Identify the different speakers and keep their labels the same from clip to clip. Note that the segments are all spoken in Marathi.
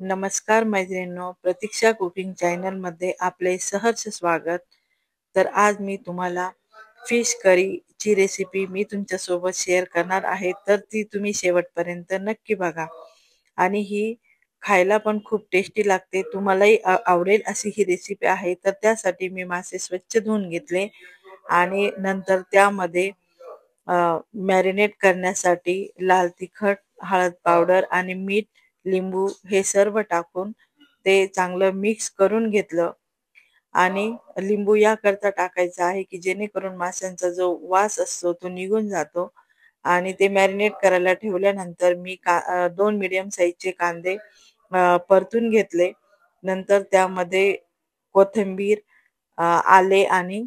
Speaker 1: नमस्कार मैत्रिणींनो, प्रतीक्षा कुकिंग चॅनलमध्ये आपले सहर्ष स्वागत. तर आज मी तुम्हाला फिश करीची रेसिपी तुमच्यासोबत शेअर करणार आहे. तर ती तुम्ही शेवटपर्यंत नक्की बघा आणि ही खायला पण खूप टेस्टी लागते. तुम्हालाही आवडेल अशी ही रेसिपी आहे. तर त्यासाठी मी मासे स्वच्छ धुवून घेतले आणि नंतर त्यामध्ये मॅरिनेट करण्यासाठी लाल तिखट, हळद पावडर आणि मीठ, लिंबू हे सर्व टाकून ते चांगलं मिक्स करून घेतलं. आणि लिंबू याकरता टाकायचा आहे की जेणेकरून माशांचा जो वास असतो तो निघून जातो. आणि ते मॅरिनेट करायला ठेवल्यानंतर मी 2 मीडियम साईजचे कांदे परतून घेतले. नंतर त्यामध्ये कोथिंबीर, आले आणि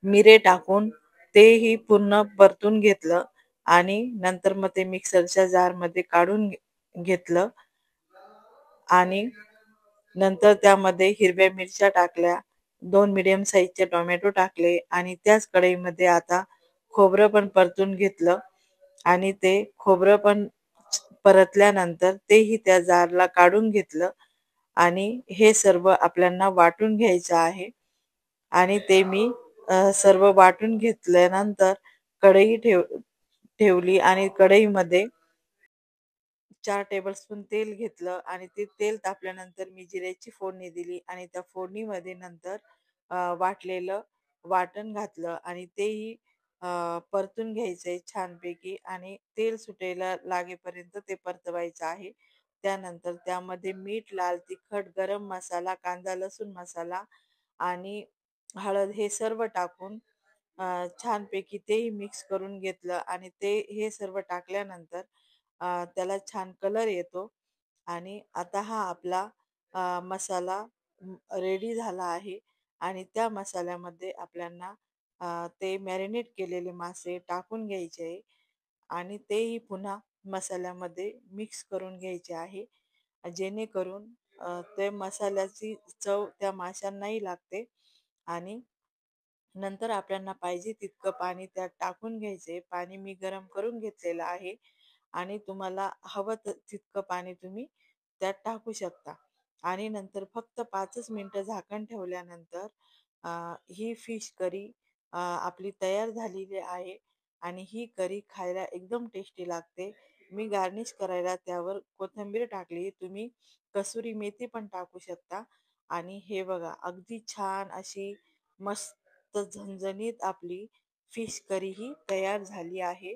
Speaker 1: मिरे टाकून तेही पूर्ण परतून घेतलं आणि नंतर मग ते मिक्सरच्या जारमध्ये काढून घेतलं आणि नंतर त्यामध्ये हिरव्या मिरच्या टाकल्या, 2 मीडियम साईजचे टोमॅटो टाकले आणि त्याच कढईमध्ये आता खोबरं पण परतून घेतलं आणि ते खोबरं पण परतल्यानंतर तेही त्या जारला काढून घेतलं आणि हे सर्व आपल्याला वाटून घ्यायचं आहे. आणि ते मी सर्व वाटून घेतल्यानंतर कढई ठेवली आणि कढईमध्ये 4 टेबलस्पून तेल घेतलं आणि ते तेल तापल्यानंतर मी जिऱ्याची फोडणी दिली आणि त्या फोडणीमध्ये नंतर वाटलेलं वाटण घातलं आणि तेही परतून घ्यायचंय छानपैकी आणि तेल सुटायला लागेपर्यंत ते परतवायचं आहे. त्यानंतर त्यामध्ये मीठ, लाल तिखट, गरम मसाला, कांदा लसूण मसाला आणि हळद हे सर्व टाकून छानपैकी तेही मिक्स करून घेतलं आणि ते हे सर्व टाकल्यानंतर त्याला छान कलर येतो आणि आता हा आपला मसाला रेडी झाला आहे. आणि त्या मसाल्यामध्ये आपल्याला ते मॅरिनेट केलेले मासे टाकून घ्यायचे आहे आणि तेही पुन्हा मसाल्यामध्ये मिक्स करून घ्यायचे आहे जेणेकरून ते मसाल्याची चव त्या माशांनाही लागते. आणि नंतर आपल्याला पाहिजे तितकं पाणी त्यात टाकून घ्यायचे. पाणी मी गरम करून घेतलेलं आहे आणि तुम्हाला हवं तितकं पाणी तुम्ही त्यात टाकू शकता. आणि नंतर फक्त 5च मिनिटं झाकण ठेवल्यानंतर ही फिश करी आपली तयार झालेली आहे आणि ही करी खायला एकदम टेस्टी लागते. मी गार्निश करायला त्यावर कोथिंबीर टाकली. तुम्ही कसुरी मेथी पण टाकू शकता. आणि हे बघा अगदी छान अशी मस्त झणझणीत आपली फिश करी ही तयार झाली आहे.